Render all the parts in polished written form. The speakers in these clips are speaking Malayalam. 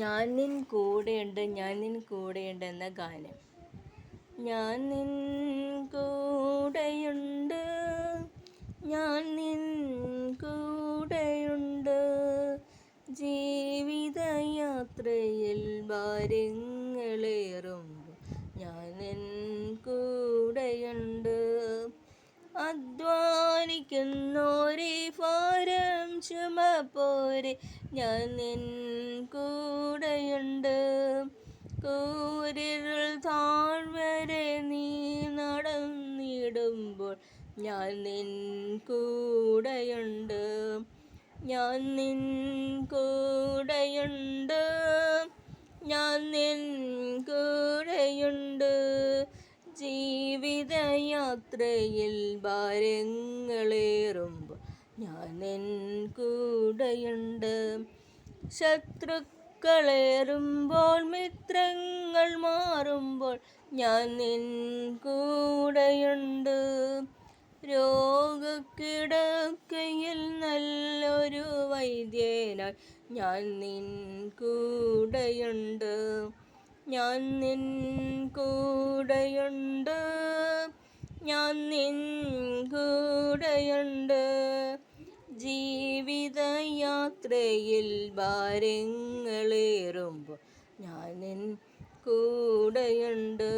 ഞാൻ നിൻ കൂടെയുണ്ട് ഞാൻ നിൻ കൂടെയുണ്ട് എന്ന ഗാനം. ഞാൻ നിൻ കൂടെയുണ്ട്, ഞാൻ നിൻ കൂടെയുണ്ട്, ജീവിതയാത്രയിൽ ഭാരങ്ങളേറുമ്പോൾ ഞാൻ നിൻ കൂടെയുണ്ട്. അധ്വാനിക്കുന്നോരെ ഭാരം ചുമപ്പോരെ ഞാൻ നിൻ കൂടെയുണ്ട്. കൂരിരുൾ താഴ്വരെ നീ നടന്നിടുമ്പോൾ ഞാൻ നിൻ കൂടെയുണ്ട്. ഞാൻ നിൻ കൂടെയുണ്ട്, ഞാൻ നിൻ കൂടെയുണ്ട്, ജീവിതയാത്രയിൽ ഭാരങ്ങളേറുമ്പോൾ ഞാൻ നിൻ കൂടെയുണ്ട്. ശത്രുക്കളേറുമ്പോൾ മിത്രങ്ങൾ മാറുമ്പോൾ ഞാൻ നിൻ കൂടെയുണ്ട്. രോഗക്കിടക്കയിൽ നല്ലൊരു വൈദ്യനായി ഞാൻ നിൻ കൂടെയുണ്ട്. ഞാൻ നിൻ കൂടെയുണ്ട്, ഞാൻ നിൻ കൂടെയുണ്ട്, ജീവിതയാത്രയിൽ ഭാരങ്ങളേറുമ്പോൾ ഞാൻ നിൻ കൂടെയുണ്ട്.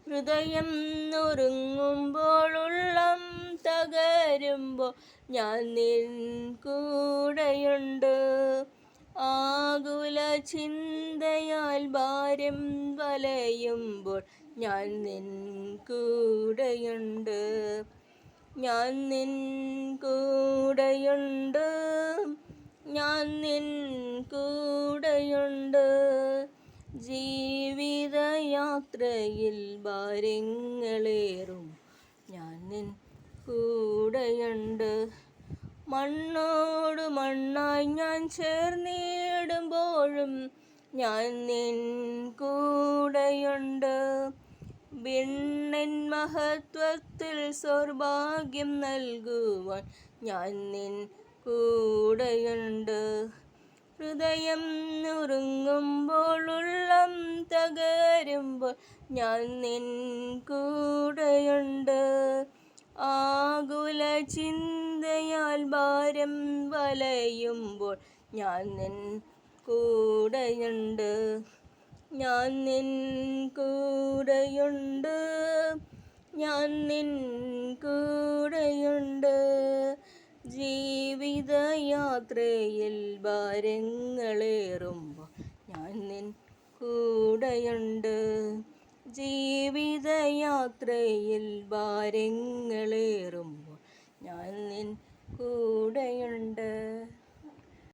ഹൃദയം നുറുങ്ങുമ്പോൾ ഉള്ളം തകരുമ്പോൾ ഞാൻ നിൻ കൂടെയുണ്ട്. ആകുല ചിന്തയാൽ ഭാരം വലയുമ്പോൾ ഞാൻ നിൻ കൂടെയുണ്ട്. ഞാൻ നിൻ കൂടെയുണ്ട്, ഞാൻ നിൻ കൂടെയുണ്ട്, ജീവിതയാത്രയിൽ ഭാരങ്ങളേറും ഞാൻ നിൻ കൂടെയുണ്ട്. മണ്ണോട് മണ്ണായി ഞാൻ ചേർന്നിടുമ്പോഴും ഞാൻ നിൻ കൂടെയുണ്ട്. വിണ്ണിൻ മഹത്വത്തിൽ സൗഭാഗ്യം നൽകുവാൻ ഞാൻ നിൻ കൂടെയുണ്ട്. ഹൃദയം നുറുങ്ങുമ്പോൾ ഉള്ളം തകരുമ്പോൾ ഞാൻ നിൻ കൂടെയുണ്ട്. ആകുല ചിന്തയാൽ ഭാരം വലയുമ്പോൾ ഞാൻ നിൻ കൂടെയുണ്ട്. ഞാൻ നിൻ കൂടെയുണ്ട്, ഞാൻ നിൻ കൂടെയുണ്ട്, ജീവിതയാത്രയിൽ ഭാരങ്ങളേറുമ്പോൾ ഞാൻ നിൻ കൂടെയുണ്ട്. ജീവിതയാത്രയിൽ ഭാരങ്ങളേറുമ്പോൾ ഞാൻ നിൻ കൂടെയുണ്ട്.